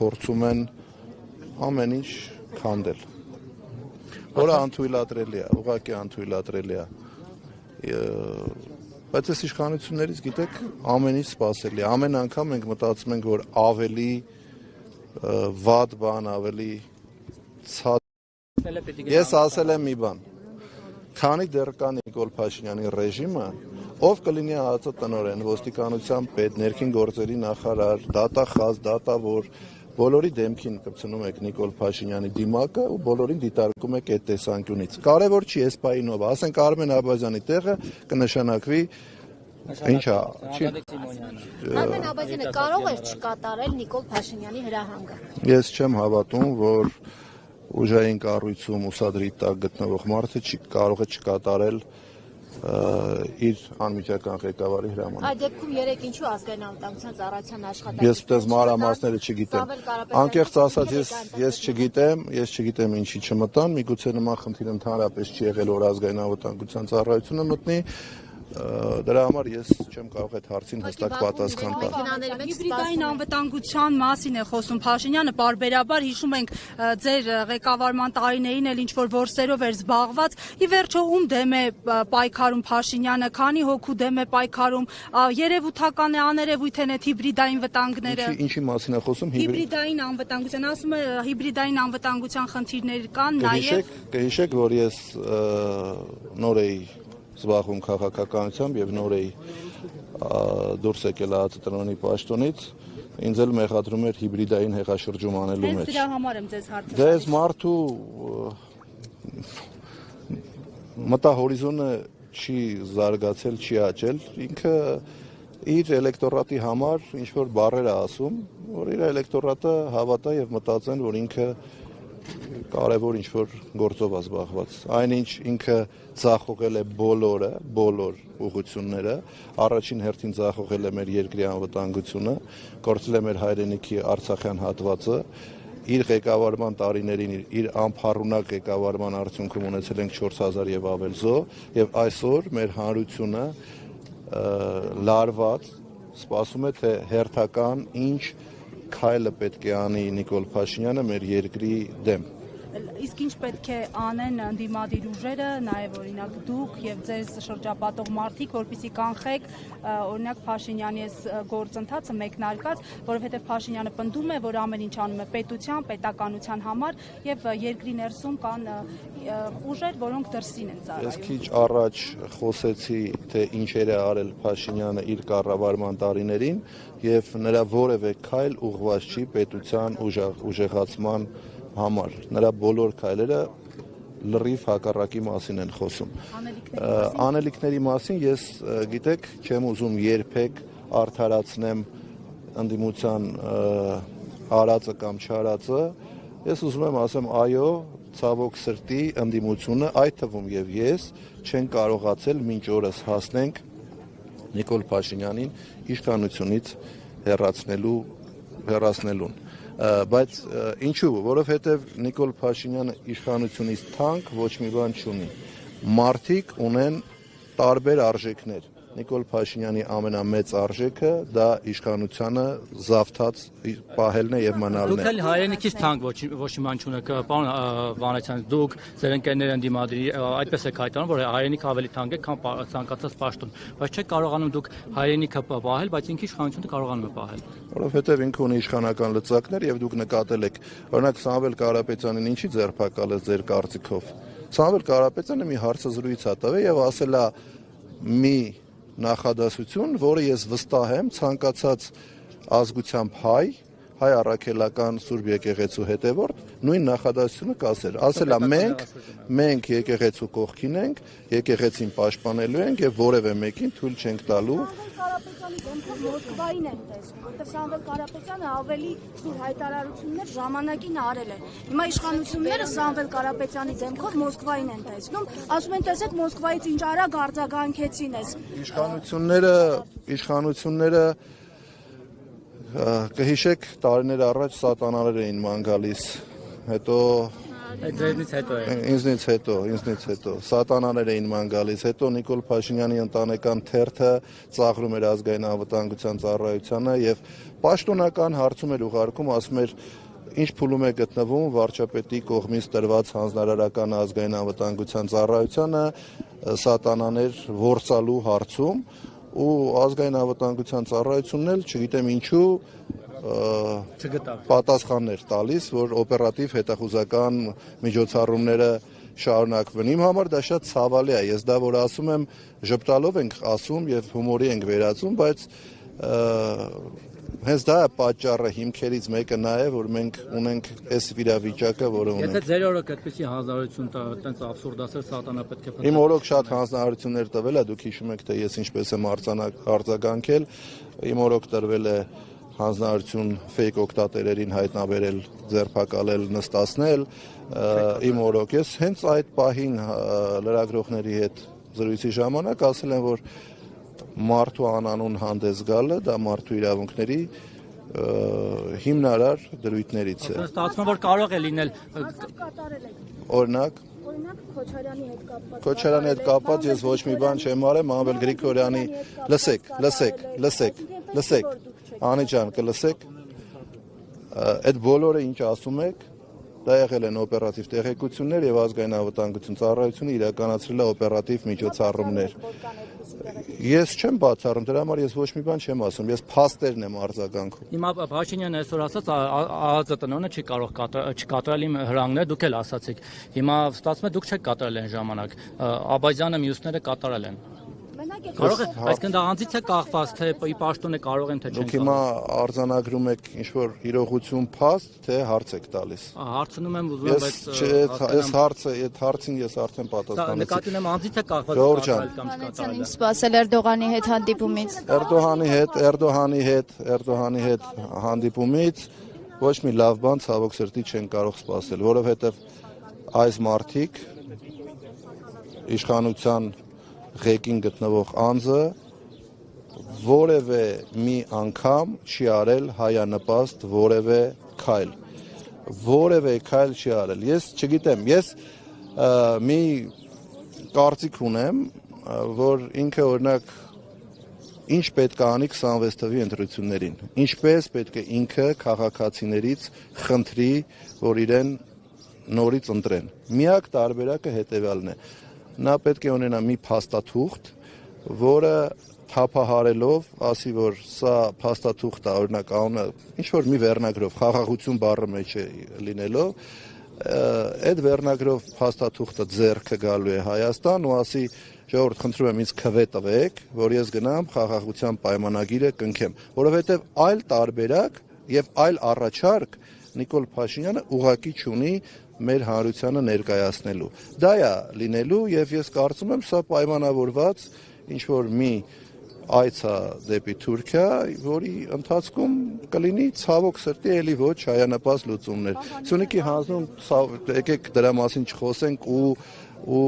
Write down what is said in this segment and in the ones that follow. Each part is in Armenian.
փորձում են ամեն ինչ քանդել։ Որը անթույլատրելի է, ուղղակի անթույլատրելի է։ Բայց այս իշխանություններից գիտեք, ամեն ինչ սպասելի է։ Ամեն անգամ մենք մտածում ենք, որ ավելի վատ բան, ավելի ցած։ Ես ասել եմ մի բան։ Քանի դեռ կա Նիկոլ Փաշինյանի ռեժիմը, ով կլինի ԱԱԾ տնօրեն, ոստիկանության պետ, ներքին գործերի նախարար, դատախազ, դատավոր, բոլորի դեմքին կպցնում եք Նիկոլ Փաշինյանի դիմակը ու բոլորին դիտարկում եք այդ տեսանկյունից։ Կարևոր չի այս պահին ով, ասենք Արմեն Աբազյանի տեղը կնշանակվի ինչ է։ Արմեն Աբազյանը կարող էր չկատարել Նիկոլ Փաշինյանի հրահանգը։ Ես չեմ հավատում, որ ուժային կառույցում ուսադրի տակ գտնվող մարդը կարող է չկատարել իր անմիջական ղեկավարի հրամանները։ Այդ դեպքում երեք ինչու ազգային անվտանգության ծառայության աշխատանք։ Ես այդպես մանրամասները չգիտեմ։ Անկեղծ ասած ես չգիտեմ ինչի չմտան, միգուցե նման խնդիր ընդհանրապես չի եղել, որ ազգային անվտանգության ծառայությունը մտնի։ Դրա համար ես չեմ կարող այդ հարցին հստակ պատասխան տալ։ Հիբրիդային անվտանգության մասին է խոսում Փաշինյանը, պարբերաբար հիշում ենք ձեր ղեկավարման տարիներին էլ ինչ որ որսերով էր զբաղված։ Ի վերջո ում դեմ է պայքարում Փաշինյանը, քանի հոգու դեմ է պայքարում, երևութական է աներևույթ են այդ հիբրիդային վտանգները։ Ինչի մասին է խոսում հիբրիդային անվտանգության, ասում է հիբրիդային անվտանգության խնդիրներ կան նաև։ Կհիշեք, որ ես նոր էի զբաղվում քաղաքականությամբ եւ նոր էի դուրս եկել ԱԱԾ տնօրենի պաշտոնից, ինձ էլ մեղադրում էր հիբրիդային հեղաշրջում անելու մեջ։ Դրա համար եմ ձեզ հարցը։ Դե այս մարդու մտահորիզոնը չի զարգացել, չի աճել, ինքը իր էլեկտորատի համար ինչ որ բառեր է ասում, որ իր էլեկտորատը հավատա եւ մտածեն, որ ինքը կարևոր ինչ-որ գործով է զբաղված։ Այնինչ ինքը ձախողել է բոլոր ուղղությունները, առաջին հերթին ձախողել է մեր երկրի անվտանգությունը, կորցրել է մեր հայրենիքի արցախյան հատվածը, իր ղեկավարման տարիներին, իր անփառունակ ղեկավարման արդյունքում ունեցել ենք 4000 եւ ավել զոհ, եւ այսօր մեր հանրությունը լարված սպասում է, թե հերթական ինչ քայլը պետք է անի Նիկոլ Փաշինյանը մեր երկրի դեմ։ Իսկ ինչ պետք է անեն ընդդիմադիր ուժերը, նաև օրինակ դուք եւ ձեզ շրջապատող մարդիկ, որպեսզի կանխեք օրինակ Փաշինյանի այս գործընթացը մեկնարկած, որովհետեւ Փաշինյանը պնդում է, որ ամեն ինչ անում է պետության, պետականության համար եւ երկրի ներսում կան ուժեր, որոնք դրսին են ծառայում։ Ես քիչ առաջ խոսեցի, թե ինչեր է արել Փաշինյանը իր կառավարման տարիներին եւ նրա որևէ քայլ ուղղված չի պետության ուժեղացման համար։ Նրա բոլոր քայլերը լրիվ հակառակի մասին են խոսում։ Անելիքների մասին ես գիտեք, չեմ ուզում երբեք արդարացնեմ ընդդիմության արածը կամ չարածը։ Ես ուզում եմ ասեմ, այո, ցավոք սրտի ընդդիմությունը, այդ թվում եւ ես, չեն կարողացել մինչ օրս հասնենք Նիկոլ Փաշինյանին իշխանությունից հեռացնելուն։ Բայց ինչու, որովհետև Նիկոլ Փաշինյանը իշխանությունից թանկ ոչ մի բան չունի։ Մարդիկ ունեն տարբեր արժեքներ։ Նիկոլ Փաշինյանի ամենամեծ արժեքը դա իշխանությանը զավթած պահելն է եւ մնալն է։ Դուք էլ հայրենիքից թանկ ոչ մի բան չունեք, պարոն Վանեցյան, դուք ձեր ընկերները ընդդիմադիր այդպես եք հայտարարում, որ հայրենիքը ավելի թանկ է, քան ցանկացած պաշտոն, բայց չեք կարողանում դուք հայրենիքը պահել, բայց ինքը իշխանությունը կարողանում է պահել։ Որովհետև ինքը ունի իշխանական լծակներ եւ դուք նկատել եք, օրինակ Սամվել Կարապետյանին ինչի ձերբակալեց ձեր կարծիքով։ Սամվել Կարապետյանը մի հարցազրույց ա տվել եւ ասել է մի նախադասություն, որը ես վստահ եմ ցանկացած ազգությամբ հայ առաքելական Սուրբ եկեղեցու հետևորդ նույն նախադասությունը կասել։ Ասել է մենք եկեղեցու կողքին ենք, եկեղեցին պաշտպանելու ենք եւ որևէ մեկին թույլ չենք տալու։ Կարապետյանի դեմքով Մոսկվային են տեսնում, որտեղ Սամվել Կարապետյանը ավելի սուր հայտարարություններ ժամանակին արել է։ Հիմա իշխանությունները Սամվել Կարապետյանի դեմքով Մոսկվային են տեսնում, ասում են տեսեք Մոսկվայից ինչ արագ արձագանքեցին էս։ Իշխանությունները կհիշեք տարիներ առաջ սատանաներ էին ման գալիս, հետո Ձերնից հետո է։ Ինձնից հետո սատանաներ էին ման գալիս, հետո Նիկոլ Փաշինյանի ընտանեկան թերթը ծաղրում էր ազգային անվտանգության ծառայությանը եւ պաշտոնական հարցում էր ուղարկում, ասում էր ինչ փուլում է գտնվում վարչապետի կողմից տրված հանձնարարական ազգային անվտանգության ծառայությանը սատանաներ ворցալու հարցում ու ազգային անվտանգության ծառայությունն էլ չգիտեմ ինչու պատասխաններ տալիս, որ օպերատիվ հետախուզական միջոցառումները շարունակվեն։ Իմ համար դա շատ ցավալի է, ես դա որ ասում եմ ժպտալով ենք ասում եւ հումորի ենք վերածում, բայց հենց դա է պատճառը հիմքերից մեկը նա է, որ մենք ունենք այս վիճակը, որը ունենք։ Եթե ձեր օրոք այդպեսի հանձնարարություն տենց աբսուրդացել սատանա պետք է Իմ օրոք շատ հանձնարարություններ տվել է, դուք հիշում եք, թե ես ինչպես եմ արձագանքել, իմ օրոք տրվել է հանձնարարություն ֆեյք օգտատերերին հայտնաբերել, ձերբակալել, նստացնել, իմ օրոք ես հենց այդ պահին լրագրողների հետ զրույցի ժամանակ ասել եմ, որ մարդու անանուն հանդես գալը դա մարդու իրավունքների հիմնարար դրույթներից է։ Ստացվում որ կարող է լինել Օրինակ Քոչարյանի հետ կապված ես ոչ մի բան չեմ արել, Մանվել Գրիգորյանի լսեք, Անի ջան, կլսեք։ Այդ բոլորը ինչ ասում եք, դա եղել են օպերատիվ տեղեկություններ եւ ազգային անվտանգություն ծառայությունը իրականացրել է օպերատիվ միջոցառումներ։ Ես չեմ բացառում, դրա համար ես ոչ մի բան չեմ ասում, ես փաստերն եմ արձագանքում։ Հիմա Փաշինյանը այսօր ասաց ԱԱԾ-տնօրենը չի կարող չկատարել իմ հրանգները, դուք էլ ասացիք։ Հիմա ստացվում է դուք չեք կատարել այն ժամանակ, Աբազյանը մյուսները կատարել են։ Կարող է, այսինքն դա անձից է կախված, թե ի պաշտոն է կարող են թե չեն։ Դուք հիմա արձանագրում եք ինչ-որ իրողություն փաստ, թե հարց եք տալիս։ Հարցնում եմ ուզում եմ, բայց այդ հարցին ես արդեն պատասխանեցի։ Նկատի ունեմ անձից է կախված կատարել կամ չկատարել։ Սպասել Էրդողանի հետ հանդիպումից։ Էրդողանի հետ հանդիպումից ոչ մի լավ բան ցավոք սրտի չեն կարող սպասել, որովհետև այս մարդիկ իշխանության ղեկին գտնվող անձը որևէ մի անգամ չի արել հայանպաստ որևէ քայլ չի արել։ Ես չգիտեմ, ես մի կարծիք ունեմ, որ ինքը օրինակ ինչ պետք է անի 26 թվականի ընտրություններին, ինչպես պետք է ինքը քաղաքացիներից խնդրի, որ իրեն նորից ընտրեն։ Միակ տարբերակը հետևյալն է. նա պետք է ունենա մի փաստաթուղթ, որը թափահարելով ասի, որ սա փաստաթուղթ է, օրինակ անունը ինչ որ մի վերնագրով խաղաղություն բառը մեջ է լինելով, այդ վերնագրով փաստաթուղթը ձեռքը գալու է Հայաստան ու ասի ժողովուրդ խնդրում եմ ինձ քվե տվեք, որ ես գնամ խաղաղության պայմանագիրը կնքեմ, որովհետև այլ տարբերակ եւ այլ առաջարկ Նիկոլ Փաշինյանը ուղղակի չունի մեր հանրությանը ներկայացնելու։ Դա է լինելու եւ ես կարծում եմ սա պայմանավորված ինչ որ մի այց է դեպի Թուրքիա, որի ընթացքում կլինի ցավոք սրտի էլի ոչ հայանպաստ լուծումներ։ Սյունիքի հանձնում եկեք դրա մասին չխոսենք ու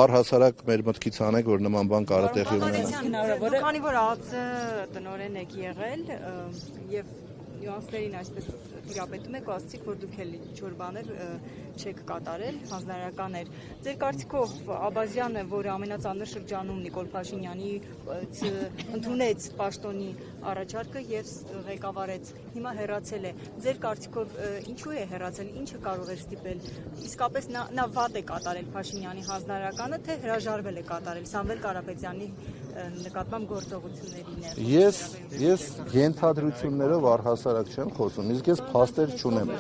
առհասարակ մեր մտքից անենք, որ նման բան կարող է տեղի ունենալ։ Քանի որ ԱԱԾ տնօրեն եք եղել եւ նյուանսներին այսպես տիրապետում եք, ասացիք, որ դուք էլ ինչ-որ բաներ չեք կատարել, հանձնարարականներ։ Ձեր կարծիքով Աբազյանը, որը ամենածանր շրջանում Նիկոլ Փաշինյանի ընդունեց պաշտոնի առաջարկը եւ ղեկավարեց, հիմա հեռացել է։ Ձեր կարծիքով ինչու է հեռացել, ինչը կարող էր ստիպել։ Իսկապես նա վատ է կատարել Փաշինյանի հանձնարարականը, թե հրաժարվել է կատարել Սամվել Կարապետյանի նկատմամբ գործողություններին։ Ես ենթադրություններով առհասարակ չեմ խոսում, իսկ ես փաստեր չունեմ։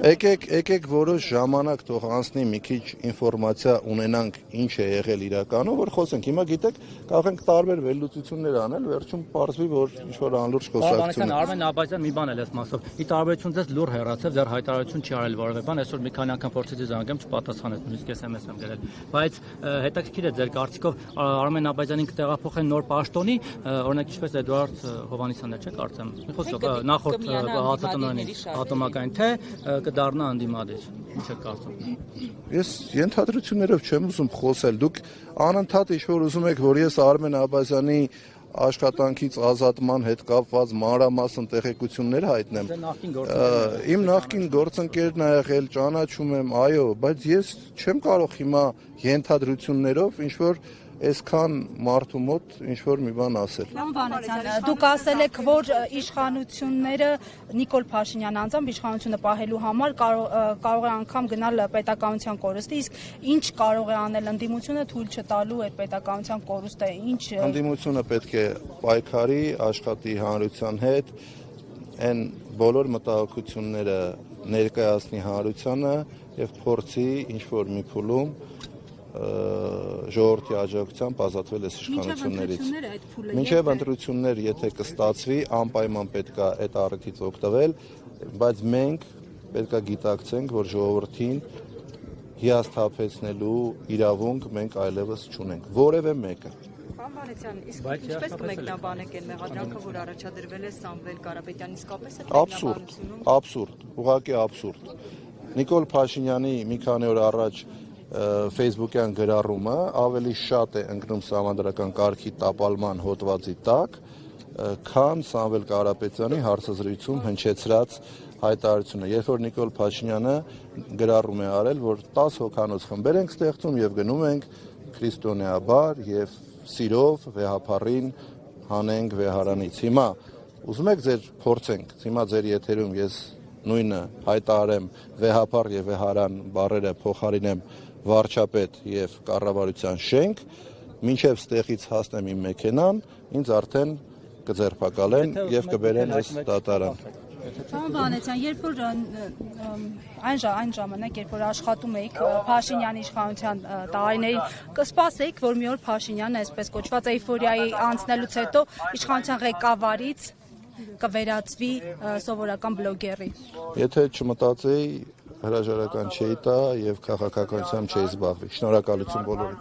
Եկեք որոշ ժամանակ թող անցնի, մի քիչ ինֆորմացիա ունենանք ինչ է եղել իրականում, որ խոսենք։ Հիմա գիտեք, կարող ենք տարբեր վերլուծություններ անել, վերջում պարզվի, որ ինչ որ անլուրջ խոսակցություն է։ Արմեն Աբազյան մի բան էլ էս մասով։ Ի տարբերություն ձեզ լուր հեռացավ, ձեր հայտարարություն չի արել որևէ բան, այսօր մի քանի անգամ փորձեցի զանգեմ, չպատասխանեց, նույնիսկ SMS եմ գրել։ Բայց հետաքրքիր է ձեր կարծիքով Արմեն Աբազյանին կտեղափոխեն նոր պաշտոնի, օրինակ ինչպես Էդուարդ Հովհաննիսյանն է, չէ՞ կարծեմ։ Մի խոսքով նախորդ ՀԱԾՏ-տնօրենի ատոմական թե կդառնա անդիմադիր։ Ինչ եք կարծում։ Ես ենթադրություններով չեմ ուզում խոսել։ Դուք անընդհատ ինչ որ ուզում եք, որ ես Արմեն Աբազյանի աշխատանքից ազատման հետ կապված մանրամասն տեղեկություններ հայտնեմ։ Իմ նախկին գործընկերն ա եղել, ճանաչում եմ, այո, բայց ես չեմ կարող հիմա ենթադրություններով ինչ որ այսքան մարդու մոտ ինչ որ մի բան ասել։ Պարոն Վանեցյան, դուք ասել եք, որ իշխանությունները Նիկոլ Փաշինյանը անձամբ իշխանությունը պահելու համար կարող է անգամ գնալ պետականության կորուստի, իսկ ինչ կարող է անել ընդդիմությունը թույլ չտալու այդ պետականության կորուստը, ինչ Ընդդիմությունը պետք է պայքարի, աշխատի հանրության հետ, այն բոլոր մտահոգությունները ներկայացնի հանրությանը եւ փորձի ինչ որ մի փուլում ժողովրդի աջակցությամբ ազատվել այս իշխանություններից։ Մինչև ընտրություններ, եթե կստացվի, անպայման պետք է այդ առիթից օգտվել, բայց մենք պետք է գիտակցենք, որ ժողովրդին հիասթափեցնելու իրավունք մենք այլևս չունենք, որևէ մեկը։ Պարոն Վանեցյան, իսկ ինչպես կմեկնաբանեք այն մեղադրանքը, որ առաջադրվել է Սամվել Կարապետյանի, իսկապես է Աբսուրդ, ուղղակի աբսուրդ։ Նիկոլ Փաշինյանի մի քանի օր առաջ Facebook-յան գրառումը ավելի շատ է ընկնում սահմանադրական կարգի տապալման հոդվածի տակ, քան Սամվել Կարապետյանի հարցազրույցում հնչեցրած հայտարարությունը, երբ որ Նիկոլ Փաշինյանը գրառում է արել, որ 10 հոգանոց խմբեր ենք ստեղծում եւ գնում ենք քրիստոնեաբար եւ սիրով վեհապարին հանենք վեհարանից։ Հիմա ուզում եք ձեր փորձենք, հիմա ձեր եթերում ես նույնը հայտարարեմ վեհապար եւ վեհարան բառերը փոխարինեմ վարչապետ եւ կառավարության շենք, մինչեւ ստեղից հասնեմ իմ մեքենան, ինձ արդեն կձերբակալեն եւ կբերեն այս դատարան։ Պարոն Վանեցյան, երբ որ այն ժամանակ, երբ որ աշխատում էիք Փաշինյանի իշխանության տարիներին, կսպասեիք, որ մի օր Փաշինյանը այսպես կոչված էյֆորիայի անցնելուց հետո իշխանության ղեկավարից կվերածվի սովորական բլոգերի։ Եթե չմտածեի, հրաժարական չէի տա եւ քաղաքականությամբ չէի զբաղվի։ Շնորհակալություն բոլորին։